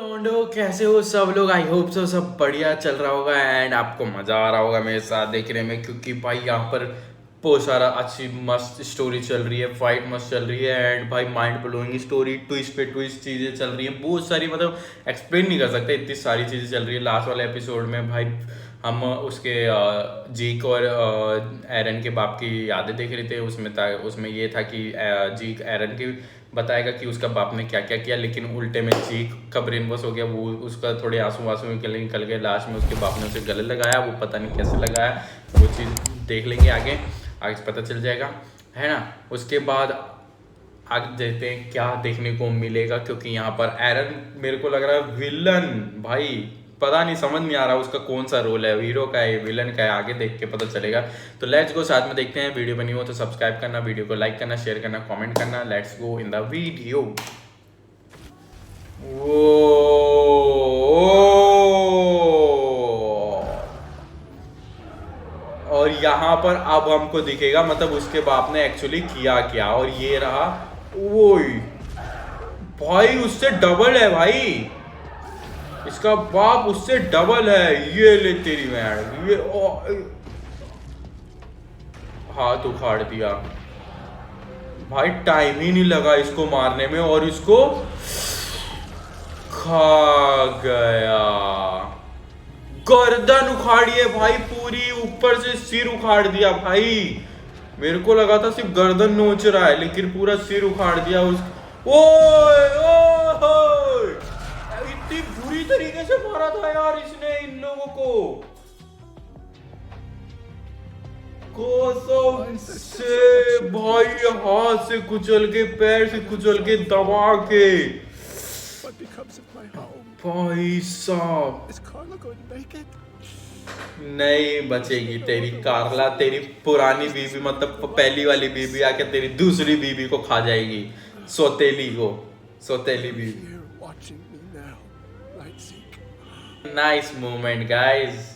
लौंडो कैसे हो सब लोग। आई होप सो सब बढ़िया चल रहा होगा एंड आपको मज़ा आ रहा होगा मेरे साथ देखने में, क्योंकि भाई यहाँ पर बहुत सारा अच्छी मस्त स्टोरी चल रही है, फाइट मस्त चल रही है एंड भाई माइंड ब्लोइंग स्टोरी, ट्विस्ट पे ट्विस्ट चीज़ें चल रही हैं बहुत सारी। मतलब एक्सप्लेन नहीं कर सकते, इतनी सारी चीज़ें चल रही है। लास्ट वाले एपिसोड में भाई हम उसके जीक और एरन के बाप की यादें देख रहे थे। उसमें ये था कि जीक एरन की बताएगा कि उसका बाप ने क्या क्या किया, लेकिन उल्टे में जीक का ब्रेन वॉश हो गया। वो उसका थोड़े आंसू वांसू निकल गए। लास्ट में उसके बाप ने उसे गले लगाया, वो पता नहीं कैसे लगाया, वो चीज़ देख लेंगे आगे आगे पता चल जाएगा, है ना। उसके बाद आगे देखते हैं क्या देखने को मिलेगा, क्योंकि यहाँ पर एरन मेरे को लग रहा है विलन। भाई पता नहीं, समझ नहीं आ रहा उसका कौन सा रोल है, हीरो का है विलन का है, आगे देख के पता चलेगा। तो लेट्स गो, साथ में देखते हैं। वीडियो बनी हो तो सब्सक्राइब करना, वीडियो को लाइक करना, शेयर करना, कमेंट करना। Let's go in the video. और यहाँ पर अब हमको दिखेगा मतलब उसके बाप ने एक्चुअली किया क्या। और ये रहा वो भाई, उससे डबल है भाई, इसका बाप उससे डबल है। ये ले तेरी मैड, ये हाथ उखाड़ दिया भाई, टाइम ही नहीं लगा इसको मारने में और इसको खा गया। गर्दन उखाड़ी है भाई पूरी, ऊपर से सिर उखाड़ दिया भाई। मेरे को लगा था सिर्फ गर्दन नोच रहा है, लेकिन पूरा सिर उखाड़ दिया उस। ओए ओए, इतनी बुरी तरीके से मारा था यार इसने इन लोगों को, कसम से भाई, हाथ से कुचल के, पैर से कुचल के, दबा के। भाई साहब नहीं बचेगी तेरी कारला, तेरी पुरानी बीवी मतलब पहली वाली बीवी आके तेरी दूसरी बीवी को खा जाएगी, सौतेली को, सौतेली बीवी। Nice moment guys.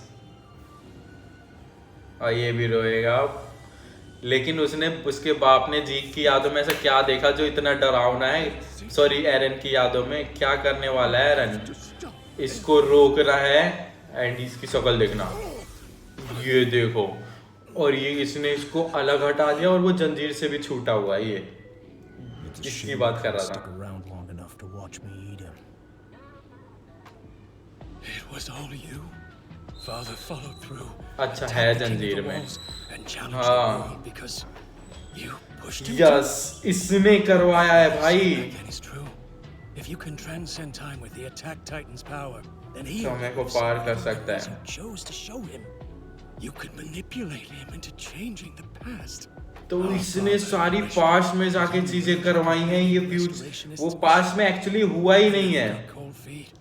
और ये भी रोएगा अब, लेकिन उसने उसके बाप ने जीक की यादों में ऐसा क्या देखा जो इतना डरावना है। सॉरी, एरन की यादों में क्या करने वाला है एरन, इसको रोक रहा है एंड इसकी शक्ल देखना, ये देखो। और ये इसने इसको अलग हटा दिया और वो जंजीर से भी छूटा हुआ है। ये इसकी बात कर रहा था। अच्छा है जंजीर में, हाँ यस, इसने करवाया है भाई। If you can transcend time with the attack titan's power, then he समय को पार कर सकता है। chose to show him. You could manipulate him into changing the past. तो इसने सारी पास्ट में जाके चीजें करवाई हैं। ये फ्यूचर, वो पास्ट में एक्चुअली हुआ ही नहीं है। Cold feet.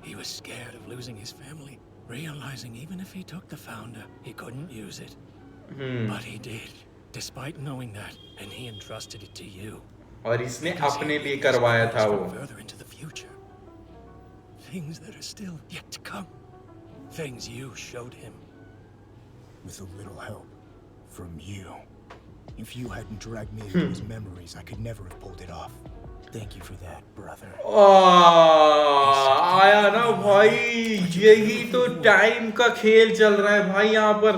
He was scared of losing his family, realizing even if he took the founder, he couldn't use it. But he did, despite knowing that, and he entrusted it to you. और इसने अपने लिए करवाया था वो। Further into the future. Things that are still yet to come. Things you showed him. With a little help from you. If you hadn't dragged me into his memories, I could never have pulled it off. Thank you for that, brother. आया ना भाई, यही तो time का खेल चल रहा है भाई यहाँ पर।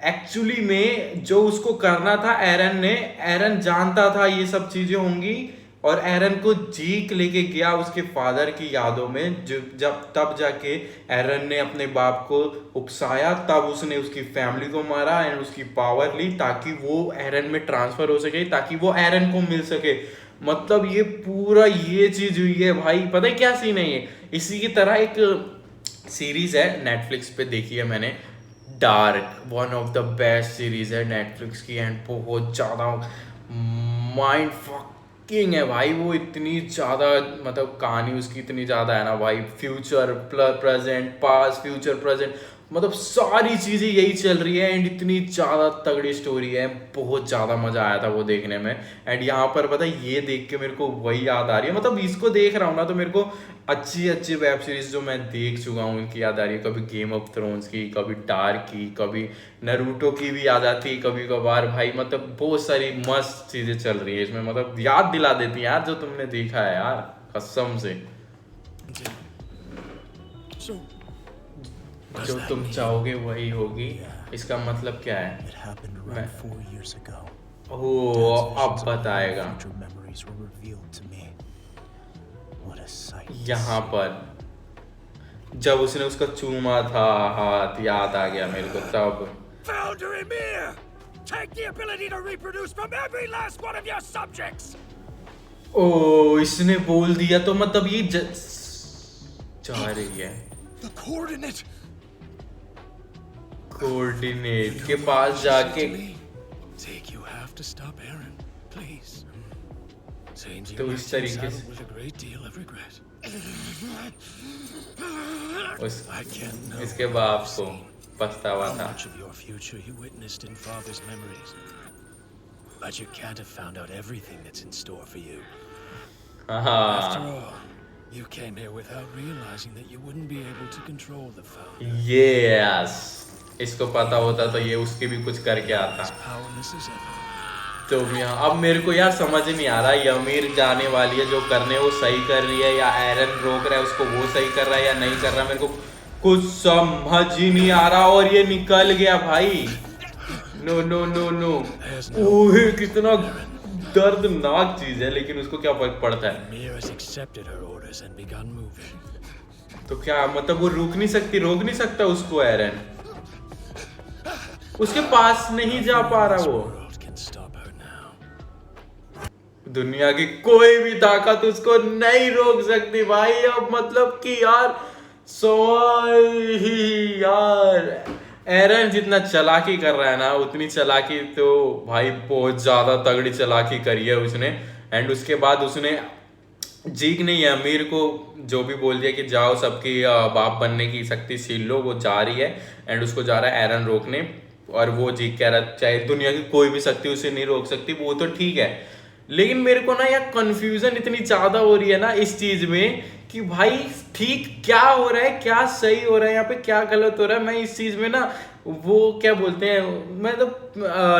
एक्चुअली में जो उसको करना था एरन जानता था ये सब चीजें होंगी, और एरन को जीक लेके गया उसके फादर की यादों में। जब तब जाके एरन ने अपने बाप को उकसाया, तब उसने उसकी फैमिली को मारा एंड उसकी पावर ली, ताकि वो एरन में ट्रांसफर हो सके, ताकि वो एरन को मिल सके। मतलब ये पूरा ये चीज हुई है भाई। पता है क्या सीन है ये? इसी की तरह एक सीरीज है नेटफ्लिक्स पे, देखी है मैंने, dark. One of the best series है नेटफ्लिक्स की एंड बहुत ज़्यादा माइंड फकिंग है भाई वो। इतनी ज़्यादा मतलब कहानी उसकी इतनी ज़्यादा है ना भाई, future present, past, future, present, मतलब सारी चीज़ें यही चल रही है एंड इतनी ज़्यादा तगड़ी स्टोरी है। बहुत ज़्यादा मज़ा आया था वो देखने में। एंड यहाँ पर पता है ये देख के मेरे को वही याद आ रही है, मतलब इसको देख रहा हूँ ना तो मेरे को अच्छी अच्छी वेब सीरीज जो मैं देख चुका हूँ उनकी याद आ रही है। कभी गेम ऑफ थ्रोन्स की, कभी डार्क की, कभी नरूटो की भी याद आती है कभी कभार भाई। मतलब बहुत सारी मस्त चीज़ें चल रही है इसमें, मतलब याद दिला देती है यार जो तुमने देखा है यार, कसम से। So, does जो that तुम mean- चाहोगे वही होगी। Yeah. इसका मतलब क्या है? It happened मैं- around 4 years ago. ओह, Dad's अब visions of my own बताएगा। future memories were revealed to me. What a sight to यहाँ see. पर जब उसने उसका चूमा था हाथ, याद आ गया मेरे को तब। Founder Emir! Take the ability to reproduce from every last one of your subjects! ओ, इसने बोल दिया तो मतलब ये जा रही है The coordinate! कोऑर्डिनेट के You know pass what she said जाके। to me? Zeke, you have to stop Aaron, please. Seems you तो went इस तरीके saddled से- with a great deal of regret. उस I can't know इसके बाप को how पछतावा था। much of your future you witnessed in father's memories. But you can't have found out everything that's in store for you. After हाँ, all, you came here without realizing that you wouldn't be able to control the founder. Yes, इसको पता होता तो ये उसकी भी कुछ करके आता। As powerless as ever. तो यहाँ अब मेरे को यार समझ नहीं आ रहा, यमीर जाने वाली है, जो करने वो सही कर रही है या एरन रोक रहा है उसको, वो सही कर रहा है या नहीं कर रहा, मेरे को कुछ समझ ही नहीं आ रहा। और ये निकल गया भाई। नो नो नो नो, ओहे कितना दर्दनाक चीज है, लेकिन उसको क्या फर्क पड़ता है? Amir has accepted her orders and begun moving. तो क्या मतलब वो रुक नहीं सकती, रोक नहीं सकता उसको एरन? उसके पास नहीं जा पा रहा This वो। world can stop her now. दुनिया की कोई भी ताकत उसको नहीं रोक सकती भाई। अब मतलब कि यार यार एरन जितना चालाकी कर रहा है ना, उतनी चालाकी तो भाई बहुत ज्यादा तगड़ी चालाकी करी है उसने। एंड उसके बाद उसने जीक ने अमीर को जो भी बोल दिया कि जाओ सबकी बाप बनने की शक्ति सील लो, वो जा रही है एंड उसको जा रहा है एरन रोकने। और वो जीक कह रहा चाहे दुनिया की कोई भी शक्ति उसे नहीं रोक सकती, वो तो ठीक है। लेकिन मेरे को ना यार कंफ्यूजन इतनी ज्यादा हो रही है ना इस चीज में कि भाई ठीक क्या हो रहा है, क्या सही हो रहा है, यहाँ पे क्या गलत हो रहा है। मैं इस चीज में ना वो क्या बोलते हैं, मैं तो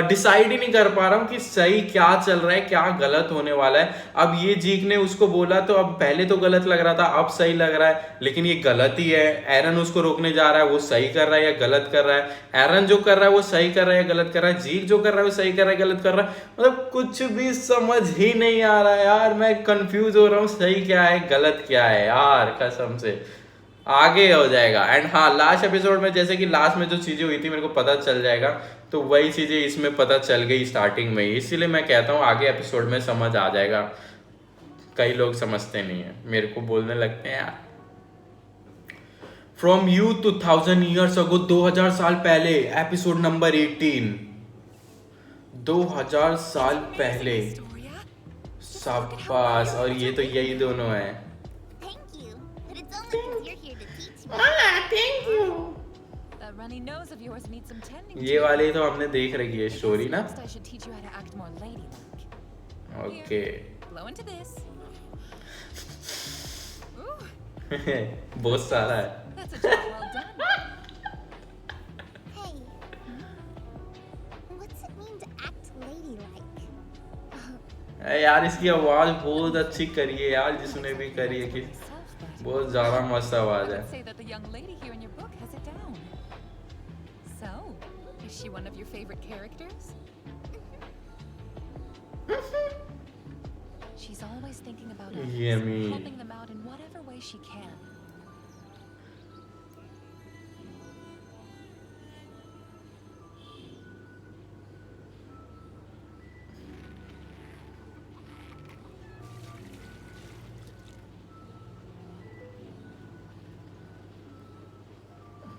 डिसाइड ही नहीं कर पा रहा हूँ कि सही क्या चल रहा है, क्या गलत होने वाला है। अब ये जीक ने उसको बोला तो अब पहले तो गलत लग रहा था, अब सही लग रहा है, लेकिन ये गलत ही है। एरन उसको रोकने जा रहा है, वो सही कर रहा है या गलत कर रहा है? एरन जो कर रहा है वो सही कर रहा है या गलत कर रहा है? जीक जो कर रहा है वो सही कर रहा है गलत कर रहा है? मतलब कुछ भी समझ ही नहीं आ रहा है यार। मैं कंफ्यूज हो रहा हूँ, सही क्या है गलत क्या है यार, कसम से। आगे हो जाएगा। एंड हाँ, लास्ट एपिसोड में जैसे कि लास्ट में जो चीजें हुई थी मेरे को पता चल जाएगा, तो वही चीजें इसमें पता चल गई स्टार्टिंग में ही, इसीलिए मैं कहता हूँ आगे एपिसोड में समझ आ जाएगा। कई लोग समझते नहीं है, मेरे को बोलने लगते हैं यार। From you to 1000 years ago, 2000 साल पहले, एपिसोड नंबर 18। 2000 साल पहले, शाबाश। और ये तो यही दोनों है। Thank you, but it's only because you're here to teach me. Thank you. That runny nose of yours needs some tending ये to. वाली तो हमने देख रखी है स्टोरी ना। Next I should teach you how to act more ladylike. Okay. Blow into this. Ooh, बहुत सारा है। that's a job well done. Hey, what's it mean to act ladylike? यार इसकी आवाज बहुत अच्छी करी है यार, जिसने भी करी है कि Myself, but बहुत ज्यादा मस्त I आवाज would है। say that the young lady here in your book has it down. So, is she one of your favorite characters? She's always thinking about others, Yummy. helping them out in whatever way she can.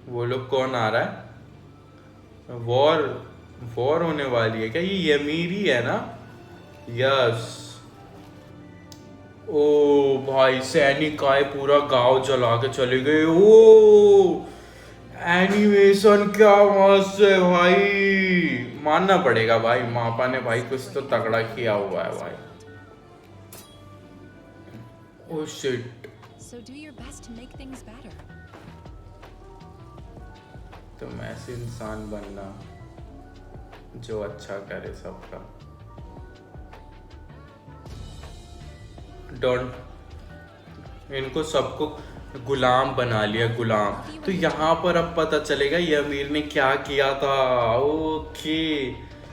वो लोग कौन आ रहा है? War war होने वाली है क्या? ये यमीरी है ना? यस। ओ भाई, सैनिक आए, पूरा गांव जला के चले गए। ओ एनिमेशन क्या मस्त है भाई, मानना पड़ेगा भाई, मापा ने भाई कुछ तो तगड़ा किया हुआ है भाई। Oh shit. So do your best to make things better. तुम ऐसे इंसान बनना जो अच्छा करे सबका। डोंट, इनको सबको गुलाम बना लिया, गुलाम। तो यहाँ पर अब पता चलेगा ये अमीर ने क्या किया था। ओके,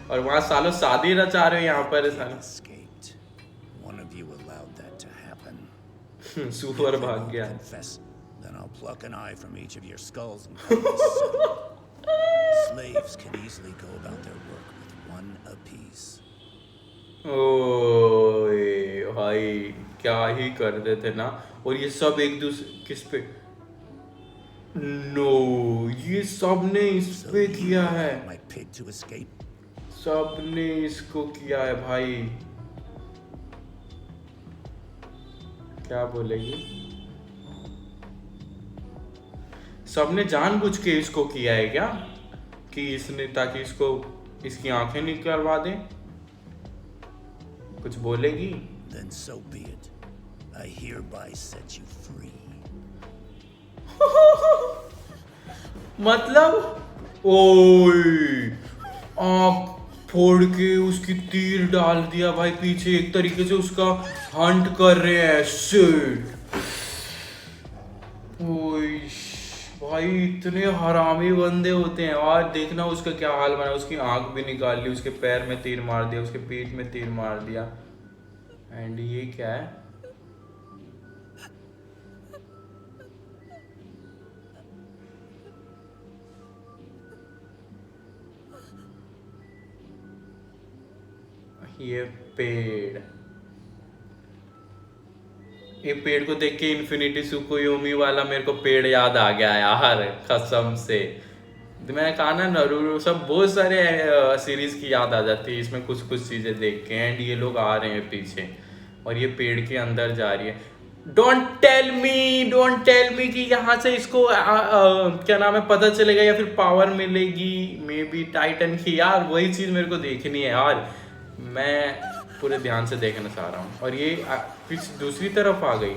और वहाँ सालों शादी रचा रहे हो यहाँ पर सालों। Escaped. One of you allowed that to happen. सुअर If they भाग won't गया। confess, then I'll pluck an eye from each of your skulls and call this settled. Slaves can easily go about their work with one apiece. ओए भाई क्या ही करते थे ना। और ये सब एक दूसरे किस पे, नो ये सब ने इस पे किया है, My pig to escape. सब ने इसको किया है भाई। क्या बोलेगी, सबने जानबूझ के इसको किया है क्या, कि इसने ताकि इसको इसकी आंखें निकलवा दे। कुछ बोलेगी। Then so be it. I hereby set you free. मतलब ओए आंख फोड़ के उसकी तीर डाल दिया भाई पीछे, एक तरीके से उसका हंट कर रहे हैं। शिट ओए भाई इतने हरामी बंदे होते हैं। और देखना उसका क्या हाल बना, उसकी आंख भी निकाल ली, उसके पैर में तीर मार दिया, उसके पीठ में तीर मार दिया। एंड ये क्या है, ये पेड़, ये पेड़ को देख के इन्फिनिटी सुकोयोमी वाला मेरे को पेड़ याद आ गया यार, कसम से। तो मैंने कहा ना नारुतो सब बहुत सारे सीरीज की याद आ जाती है इसमें कुछ कुछ चीजें देख के। एंड ये लोग आ रहे हैं पीछे और ये पेड़ के अंदर जा रही है। डोंट टेल मी कि यहाँ से इसको क्या नाम है पता चलेगा या फिर पावर मिलेगी मे बी टाइटन की। यार वही चीज मेरे को देखनी है यार, मैं पूरे ध्यान से देखना चाह रहा हूँ। और ये कुछ दूसरी तरफ आ गई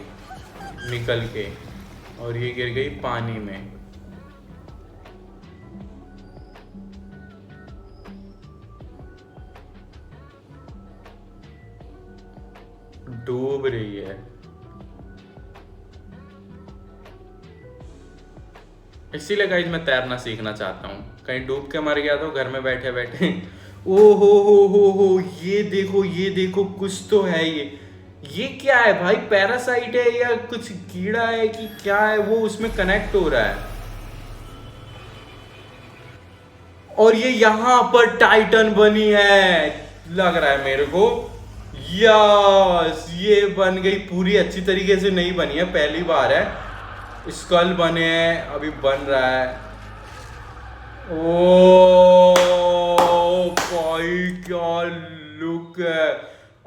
निकल के, और ये गिर गई पानी में। डूब रही है। इसीलिए गाइस मैं तैरना सीखना चाहता हूँ, कहीं डूब के मर गया तो घर में बैठे बैठे ओ हो ये देखो कुछ तो है। ये क्या है भाई, पैरासाइट है या कुछ कीड़ा है कि क्या है, वो उसमें कनेक्ट हो रहा है। और ये यहाँ पर टाइटन बनी है लग रहा है मेरे को। यस ये बन गई पूरी, अच्छी तरीके से नहीं बनी है, पहली बार है। स्कल बने हैं, अभी बन रहा है। ओ भाई क्या लुक है,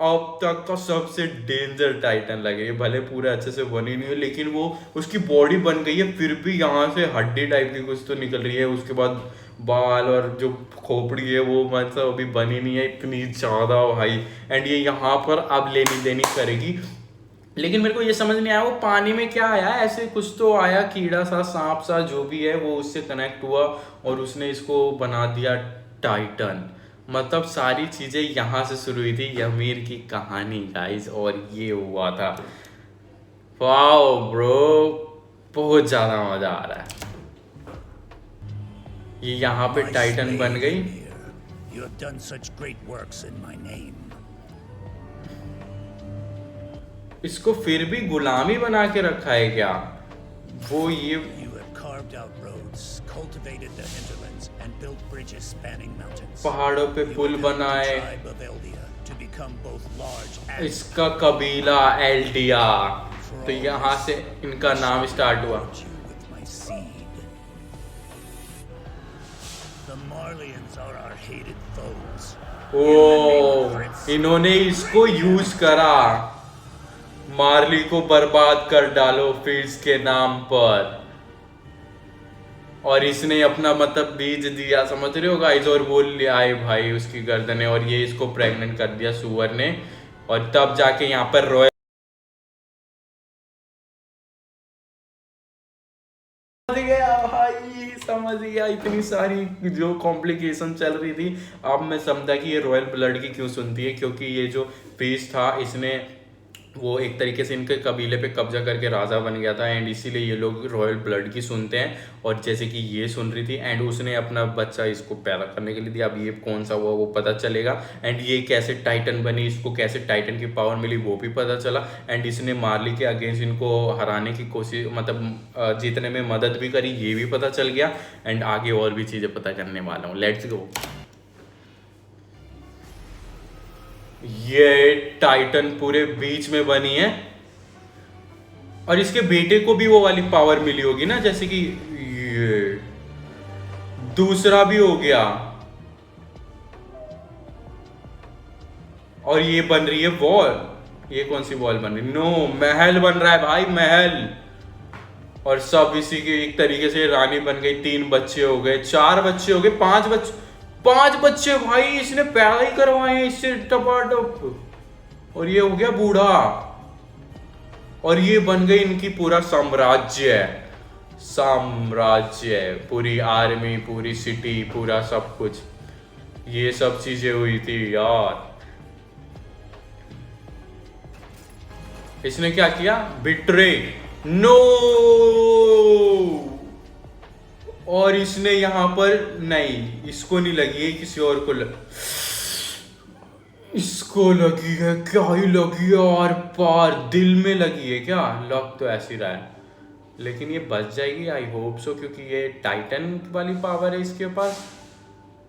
अब तक का सबसे डेंजर टाइटन लगे। ये भले पूरे अच्छे से बनी नहीं है लेकिन वो उसकी बॉडी बन गई है, फिर भी यहाँ से हड्डी टाइप की कुछ तो निकल रही है। उसके बाद बाल और जो खोपड़ी है वो मतलब अभी बनी नहीं है इतनी ज़्यादा भाई। एंड ये यहाँ पर अब लेनी देनी करेगी। लेकिन मेरे को ये समझ नहीं आया वो पानी में क्या आया, ऐसे कुछ तो आया कीड़ा सा सांप सा जो भी है वो उससे कनेक्ट हुआ और उसने इसको बना दिया टाइटन। मतलब सारी चीजें यहाँ से शुरू हुई थी यमीर की कहानी गाइस, और ये हुआ था। वाओ ब्रो बहुत ज्यादा मजा आ रहा है। ये यहाँ पे टाइटन बन गई। You have done such great works in my name. इसको फिर भी गुलामी बना के रखा है क्या वो? ये You have carved out roads, cultivated the hinterlands, and built bridges spanning mountains. पहाड़ों पे पुल बनाए। You have built the tribe of Eldia to become both large and इसका कबीला एल्डिया, तो यहाँ से इनका नाम स्टार्ट हुआ। you with my seed. The Marlians are our hated foes. ओ इन्होंने इसको यूज करा, मार्ली को बर्बाद कर डालो फिट्स के नाम पर। और इसने अपना मतलब बीज दिया, समझ रहे हो गाइस, और वो ले आए भाई उसकी गर्दन, और ये इसको प्रेग्नेंट कर दिया सुअर ने। और तब जाके यहाँ पर रॉयल समझ गया भाई, समझ गया। इतनी सारी जो कॉम्प्लिकेशन चल रही थी अब मैं समझा कि ये रॉयल ब्लड की क्यों सुनती है, क्योंकि ये जो पीस था इसने वो एक तरीके से इनके कबीले पे कब्जा करके राजा बन गया था, एंड इसीलिए ये लोग रॉयल ब्लड की सुनते हैं। और जैसे कि ये सुन रही थी, एंड उसने अपना बच्चा इसको पैदा करने के लिए दिया। अब ये कौन सा हुआ वो पता चलेगा, एंड ये कैसे टाइटन बनी, इसको कैसे टाइटन की पावर मिली वो भी पता चला। एंड इसने मार्ली के अगेंस्ट इनको हराने की कोशिश, मतलब जीतने में मदद भी करी, ये भी पता चल गया। एंड आगे और भी चीज़ें पता करने वाला हूँ। Let's go. ये टाइटन पूरे बीच में बनी है, और इसके बेटे को भी वो वाली पावर मिली होगी ना, जैसे कि ये दूसरा भी हो गया। और ये बन रही है वॉल। ये कौन सी वॉल बन रही? नो, महल बन रहा है भाई, महल। और सब इसी के एक तरीके से रानी बन गई। 3 बच्चे हो गए, 4 बच्चे हो गए, 5 बच्चे भाई इसने पैदा ही करवाए हैं इससे टपाटप। और ये हो गया बूढ़ा, और ये बन गई इनकी पूरा साम्राज्य, पूरी आर्मी, पूरी सिटी, पूरा सब कुछ। ये सब चीजें हुई थी यार। इसने क्या किया? Betray, no. और इसने यहाँ पर नहीं, इसको नहीं लगी है, किसी और को इसको लगी है। क्या ही लगी है यार, पार दिल में लगी है क्या? लग तो ऐसी रहा है, लेकिन ये बच जाएगी, आई होप सो, क्योंकि ये टाइटन वाली पावर है इसके पास,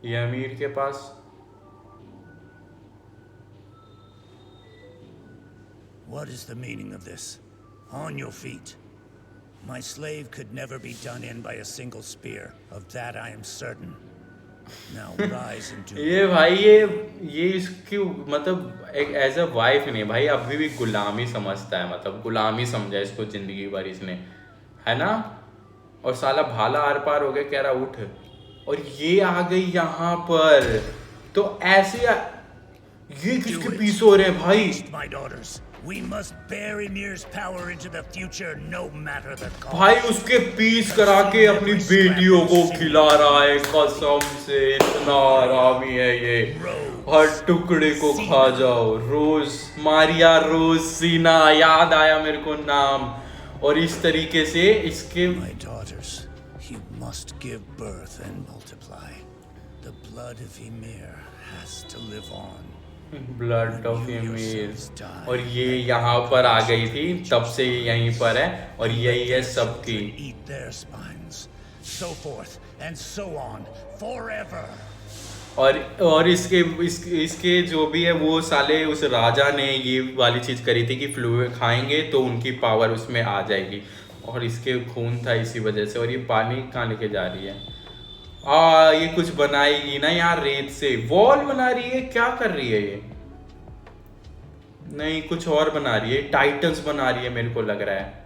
ये अमीर के पास। What is the meaning of this? On your feet. My slave could never be done in by a single spear. Of that I am certain. Now rise and do. ये भाई ये इसकी मतलब एक एज अ वाइफ नहीं भाई, अभी भी गुलामी समझता है, मतलब गुलामी समझा इसको जिंदगी भर इसने, है ना। और साला भाला आर पार हो गया, कह रहा उठ, और ये आ गई यहाँ पर। तो ऐसे ये किसके पीस हो रहे हैं भाई? My daughters, we must bear Ymir's power into the future, no matter the cost. भाई उसके पीस करा के अपनी बेटियों को खिला रहा है, कसम से इतना आरामी है ये। हर टुकड़े को खा जाओ। रोज, मारिया रोज सीना, याद आया मेरे को नाम। और इस तरीके से इसके My daughters, you must give birth and multiply. The blood of Ymir has to live on. Blood of email. और ये यहाँ पर आ गई थी, तब से ये यहीं पर है, और यही है सबकी। Eat their spines, so forth and so on, forever. और इसके जो भी है वो साले उस राजा ने ये वाली चीज करी थी कि फ्लूइड खाएंगे तो उनकी पावर उसमें आ जाएगी, और इसके खून था इसी वजह से। और ये पानी कहाँ लेके जा रही है? ये कुछ बनाएगी ना यार, रेत से वॉल बना रही है, क्या कर रही है ये? नहीं, कुछ और बना रही है, टाइटन्स बना रही है मेरे को लग रहा है।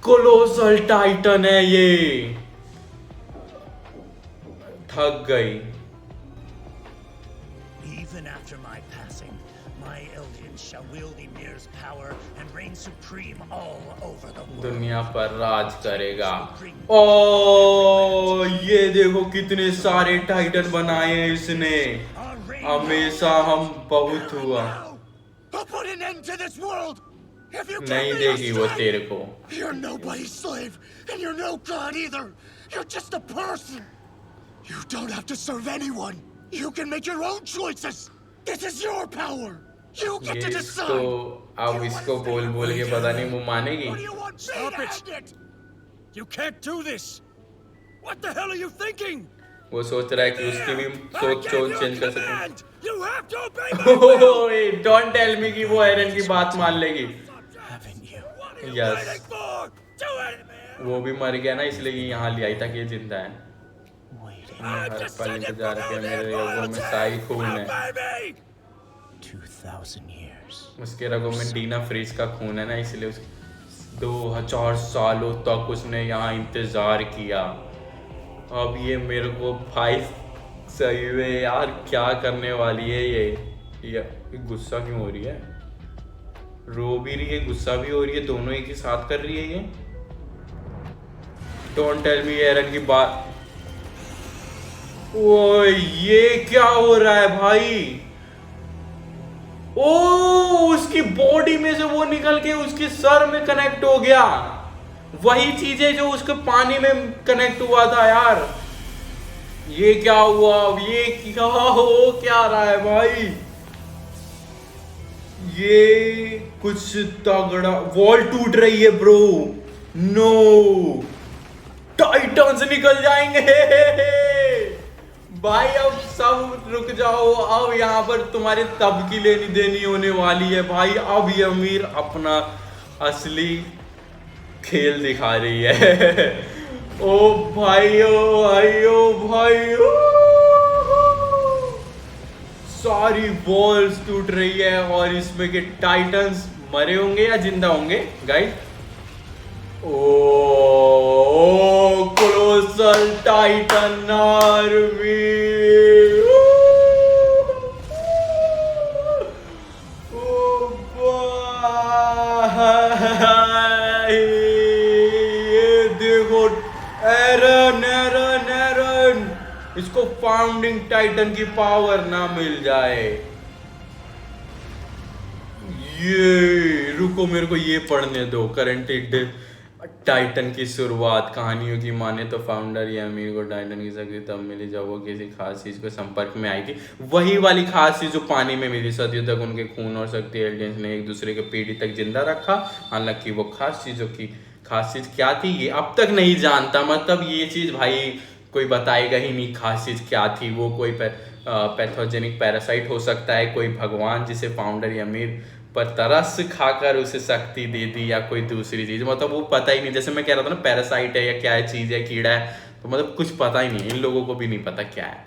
कोलोसल टाइटन है ये। थक गई। Even after my passing, my Eldians shall wield Ymir's power and reign supreme all over the world. दुनिया पर राज करेगा। ओ ये देखो कितने सारे टाइटन बनाए हैं इसने। हमेशा हम बहुत हुआ। I'll put an end to this world. If you नहीं give me your देगी वो strength, तेरे को। you're nobody's slave, and you're no god either. You're just a person. You don't have to serve anyone. You can make your own choices. This is your power. You get to ये decide. इसको अब इसको बोल के पता नहीं वो मानेगी। What do you want me to end it? You can't do this! What the hell are you thinking? वो सोच रहा है कि उसकी भी सोच चेंज कर सकते। command! You have to obey my don't tell me कि वो एरन की बात मान लेगी। Haven't you? What are you Yes. waiting for? Do it, man! वो भी मर गया ना, इसलिए यहाँ ले आई था कि ये जिंदा है। Waiting. हर पल इंतजार किया, मेरे रगों में शाही खून है। Baby! 2,000 years. उसके रगों में डीना फ्रीज का खून है ना, इसलिए उस 2000 सालों तक उसने यहाँ इंतजार किया। अब ये मेरे को भाई सही में यार क्या करने वाली है ये गुस्सा क्यों हो रही है? रो भी रही है, गुस्सा भी हो रही है, दोनों एक ही साथ कर रही है ये। डोंट टेल मी एरन की बात। ओए ये क्या हो रहा है भाई? ओ उसकी बॉडी में से वो निकल के उसके सर में कनेक्ट हो गया। वही चीजें जो उसके पानी में कनेक्ट हुआ था यार। ये क्या हुआ? अब ये क्या हो क्या रहा है भाई? ये कुछ तगड़ा। वॉल टूट रही है ब्रो। नो, टाइटन्स निकल जाएंगे भाई। अब सब रुक जाओ, अब यहाँ पर तुम्हारे तब की लेनी देनी होने वाली है भाई। अब ये अमीर अपना असली खेल दिखा रही है ओ भाई ओ भाई ओ भाई ओ। सारी वॉल्स टूट रही है और इसमें के टाइटन्स मरे होंगे या जिंदा होंगे गाइस। ओ कोलोसल टाइटन आर्मी। ओ भाई ये देखो, एरन एरन एरन, इसको फाउंडिंग टाइटन की पावर ना मिल जाए। ये रुको, मेरे को ये पढ़ने दो। करंटेड टाइटन की शुरुआत। कहानियों की माने तो फाउंडर या अमीर को टाइटन की शक्ति तब मिली जब वो किसी खास चीज के संपर्क में आई थी। वही वाली खास चीज जो पानी में मिली। सदियों तक उनके खून और शक्ति एलियंस ने एक दूसरे के पीढ़ी तक जिंदा रखा। हालांकि वो खास चीज क्या थी ये अब तक नहीं जानता। मतलब ये चीज भाई कोई बताएगा ही नहीं खास चीज क्या थी। वो कोई पैथोजेनिक पैरासाइट हो सकता है, कोई भगवान जिसे फाउंडर या अमीर पर तरस खाकर उसे शक्ति दे दी, या कोई दूसरी चीज। मतलब वो पता ही नहीं। जैसे मैं कह रहा था ना, पैरासाइट है या क्या है, चीज है, कीड़ा है, तो मतलब कुछ पता ही नहीं। इन लोगों को भी नहीं पता क्या है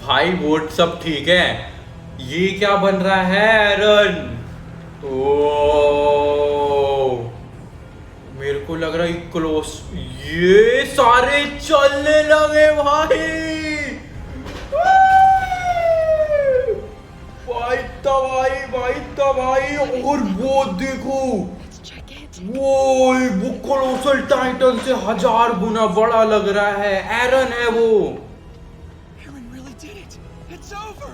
भाई। वो सब ठीक है, ये क्या बन रहा है एरन? ओ मेरे को लग रहा है क्लोज। ये सारे चलने लगे भाई। भाई तबाही। और वो देखो, वो कोलोसल टाइटन से 1000 गुना बड़ा लग रहा है। एरन है वो। Aaron really did it. It's over.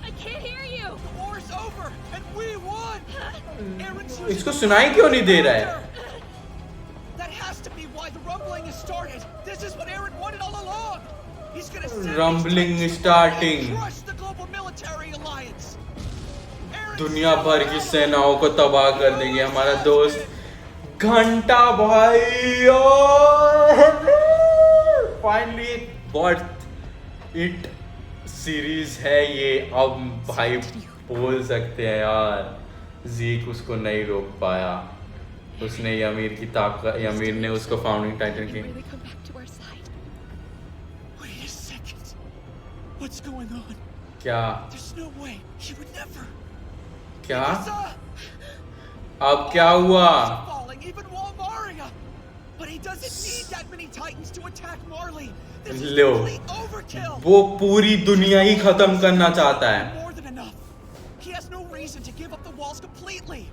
I can't hear you. The war's over, and we won. Aaron's इसको सुनाई क्यों नहीं दे रहा है? That has to be why the rumbling has started. This is what Aaron wanted all along. He's gonna send Rumbling these starting. and crush the global military alliance. दुनिया भर की सेनाओं को तबाह कर देंगे हमारा दोस्त घंटा भाई। फाइनली वर्थ इट सीरीज है ये। अब भाई बोल सकते हैं यार, जीक उसको नहीं रोक पाया। उसने यमीर की ताकत, यमीर ने उसको फाउंडिंग टाइटन की। Really come back to our side. Wait a second. What's going on? क्या There's no way. He would never. क्या Mikasa! अब क्या हुआ? Falling, even Walmaria. But he doesn't need that many Titans to attack Marley. This is low, complete overkill. वो पूरी दुनिया ही खत्म करना चाहता है। More than enough. He has no reason to give up the walls completely.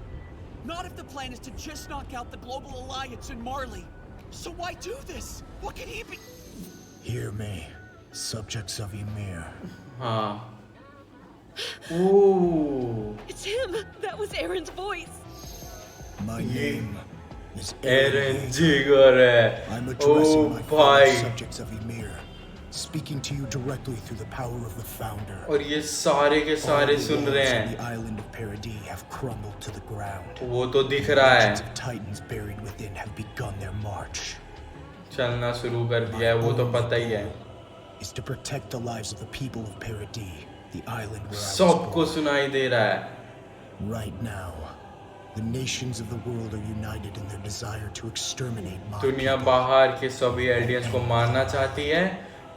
Not if the plan is to just knock out the global alliance in Marley. So why do this? What can he be? Hear me, subjects of Ymir. हाँ। ओह, It's him. That was Aaron's voice. My name is Eran Aaron. जिगर है। I'm O addressing my fellow भाई, subjects of Ymir, speaking to you directly through the power of the founder. और ये सारे के सारे All the soon walls रहे of हैं। The island of Paradis have crumbled to the ground. वो तो दिख रहा है। Legions of Titans buried within have begun their march. चलना शुरू कर दिया है, वो तो पता ही है। Is to protect the lives of the people of Paradis, the island where I was सबको born. सुनाई दे रहा है। Right now, the nations of the world are united in their desire to exterminate my दुनिया people. बाहर के सभी aliens को मारना चाहती है,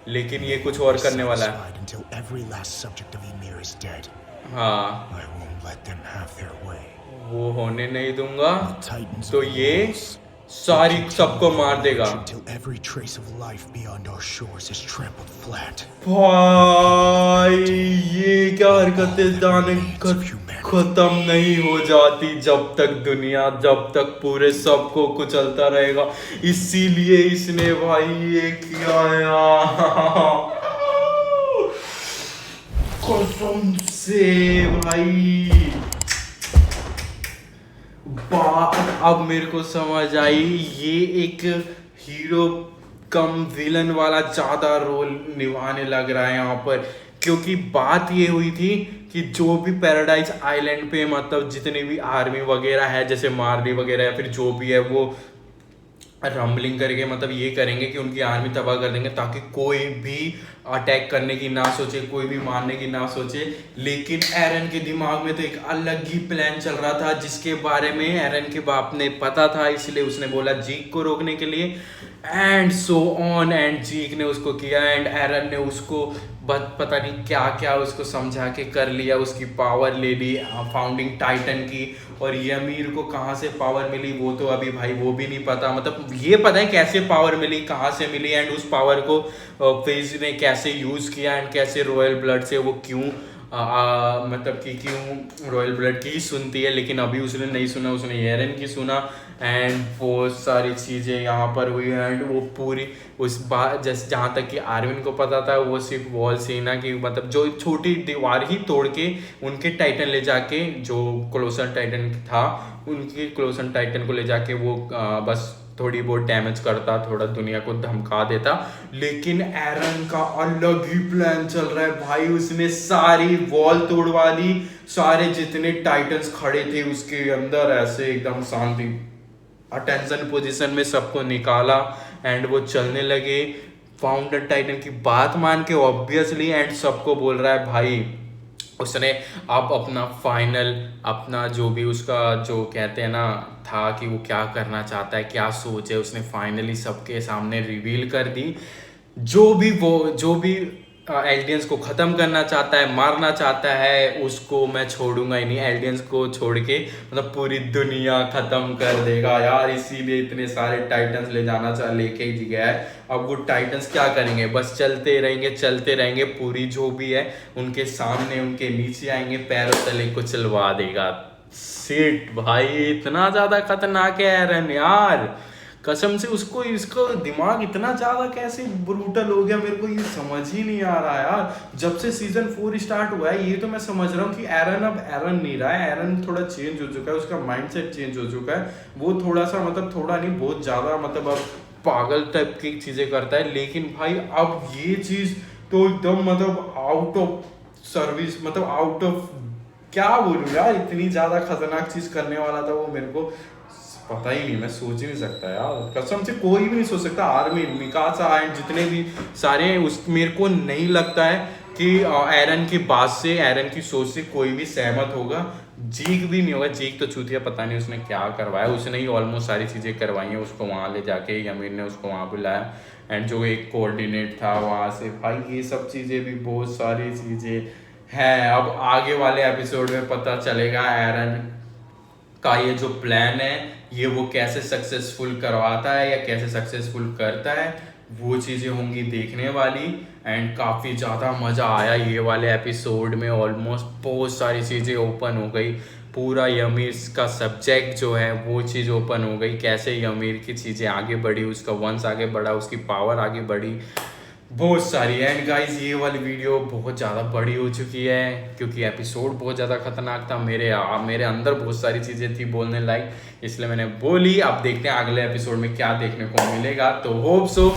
लेकिन ये कुछ और करने वाला है। Satisfied until every last subject of Ymir is dead. हाँ, I won't let them have their way. वो होने नहीं दूंगा। The Titans तो of the ये walls सारी सबको मार देगा। Until every trace of life beyond our shores is trampled flat. भाई ये क्या हरकतें जाने खत्म नहीं हो जाती जब तक दुनिया, जब तक पूरे सबको कुचलता रहेगा। इसीलिए इसने भाई ये किया यार, कसम से भाई। बात अब मेरे को समझ आई, ये एक हीरो कम विलन वाला ज्यादा रोल निभाने लग रहा है यहाँ पर। क्योंकि बात ये हुई थी कि जो भी पैराडाइज आइलैंड पे मतलब जितने भी आर्मी वगैरह है, जैसे मार्ली वगैरह या फिर जो भी है, वो रम्बलिंग करके मतलब ये करेंगे कि उनकी आर्मी तबाह कर देंगे, ताकि कोई भी अटैक करने की ना सोचे, कोई भी मारने की ना सोचे। लेकिन एरन के दिमाग में तो एक अलग ही प्लान चल रहा था, जिसके बारे में एरन के बाप ने पता था, इसलिए उसने बोला जीक को रोकने के लिए, एंड सो ऑन। एंड जीक ने उसको किया, एंड एरन ने उसको पता नहीं क्या क्या उसको समझा के कर लिया, उसकी पावर ले ली फाउंडिंग टाइटन की। और यमीर को कहाँ से पावर मिली वो तो अभी भाई वो भी नहीं पता, मतलब ये पता है कैसे पावर मिली, कहाँ से मिली, एंड उस पावर को फेज ने कैसे यूज़ किया, एंड कैसे रॉयल ब्लड से वो क्यों मतलब कि क्यों रॉयल ब्लड की सुनती है। लेकिन अभी उसने नहीं सुना, उसने एरन की सुना, एंड बहुत सारी चीज़ें यहाँ पर हुई। एंड वो पूरी उस बात जैसे जहाँ तक कि आर्मिन को पता था, वो सिर्फ वॉल सेना की मतलब जो छोटी दीवार ही तोड़ के उनके टाइटन ले जाके, जो क्लोसन टाइटन था उनके क्लोसन टाइटन को ले जाके वो बस थोड़ी बहुत डैमेज करता, थोड़ा दुनिया को धमका देता। लेकिन एरन का अलग ही प्लान चल रहा है भाई, उसने सारी वॉल तोड़वा ली, सारे जितने टाइटन्स खड़े थे उसके अंदर ऐसे एकदम शांति अटेंशन पोजीशन में सबको निकाला, एंड वो चलने लगे फाउंडर टाइटन की बात मान के ऑब्वियसली। एंड सबको बोल रहा है भाई उसने अब अपना फाइनल, अपना जो भी उसका जो कहते हैं ना था कि वो क्या करना चाहता है, क्या सोच है, उसने फाइनली सबके सामने रिवील कर दी। जो भी एल्डियंस को ख़त्म करना चाहता है, मारना चाहता है, उसको मैं छोड़ूंगा ही नहीं। एल्डियंस को छोड़ के मतलब पूरी दुनिया ख़त्म कर देगा यार। इसीलिए इतने सारे टाइटन्स लेके गया है। अब वो टाइटन्स क्या करेंगे, बस चलते रहेंगे, पूरी जो भी है उनके सामने उनके नीचे आएंगे, पैरों तले को चलवा देगा। सिट भाई इतना ज़्यादा खतरनाक है एरन यार, कसम से। उसको इसका दिमाग इतना ज़्यादा कैसे ब्रूटल हो गया, मेरे को ये समझ ही नहीं आ रहा यार। जब से सीजन 4 स्टार्ट हुआ है ये तो मैं समझ रहा हूँ कि एरन अब एरन नहीं रहा है, एरन थोड़ा चेंज हो चुका है, उसका माइंडसेट चेंज हो चुका है। वो थोड़ा सा मतलब थोड़ा नहीं बहुत ज़्यादा मतलब अब पागल टाइप की चीज़ें करता है। लेकिन भाई अब ये चीज़ तो एकदम मतलब आउट ऑफ सर्विस, मतलब आउट ऑफ क्या बोलूँ यार, इतनी ज़्यादा खतरनाक चीज़ करने वाला था वो, मेरे को पता ही नहीं, मैं सोच ही नहीं सकता यार, कसम से कोई भी नहीं सोच सकता। आर्मी मिकासा एंड जितने भी सारे उस मेरे को नहीं लगता है कि एरन की बात से, एरन की सोच से कोई भी सहमत होगा। जीक भी नहीं होगा, जीक तो चूतिया, पता नहीं उसने क्या करवाया, उसने ही ऑलमोस्ट सारी चीज़ें करवाई हैं उसको वहाँ ले जाके, यमीर ने उसको वहाँ बुलाया, एंड जो एक कोऑर्डिनेट था वहाँ से। भाई ये सब चीज़ें भी बहुत सारी चीज़ें हैं। अब आगे वाले एपिसोड में पता चलेगा एरन का ये जो प्लान है ये वो कैसे सक्सेसफुल करवाता है या कैसे सक्सेसफुल करता है, वो चीज़ें होंगी देखने वाली। एंड काफ़ी ज़्यादा मज़ा आया ये वाले एपिसोड में, ऑलमोस्ट बहुत सारी चीज़ें ओपन हो गई, पूरा यमीर का सब्जेक्ट जो है वो चीज़ ओपन हो गई, कैसे यमीर की चीज़ें आगे बढ़ी, उसका वंश आगे बढ़ा, उसकी पावर आगे बढ़ी, बहुत सारी। एंड गाइस ये वाली वीडियो बहुत ज़्यादा बड़ी हो चुकी है क्योंकि एपिसोड बहुत ज़्यादा खतरनाक था, मेरे अंदर बहुत सारी चीज़ें थी बोलने लायक, इसलिए मैंने बोली। अब देखते हैं अगले एपिसोड में क्या देखने को मिलेगा, तो होप सो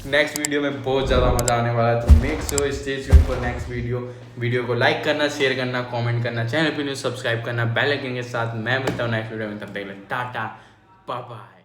नेक्स्ट वीडियो में बहुत ज़्यादा मज़ा आने वाला है। तो make sure stay tuned for next video को लाइक करना, शेयर करना, कमेंट करना, चैनल पर न्यूज़ सब्सक्राइब करना, बेल आइकन के साथ। मैं मिलता हूँ नेक्स्ट वीडियो में, तब तक टाटा बाय बाय।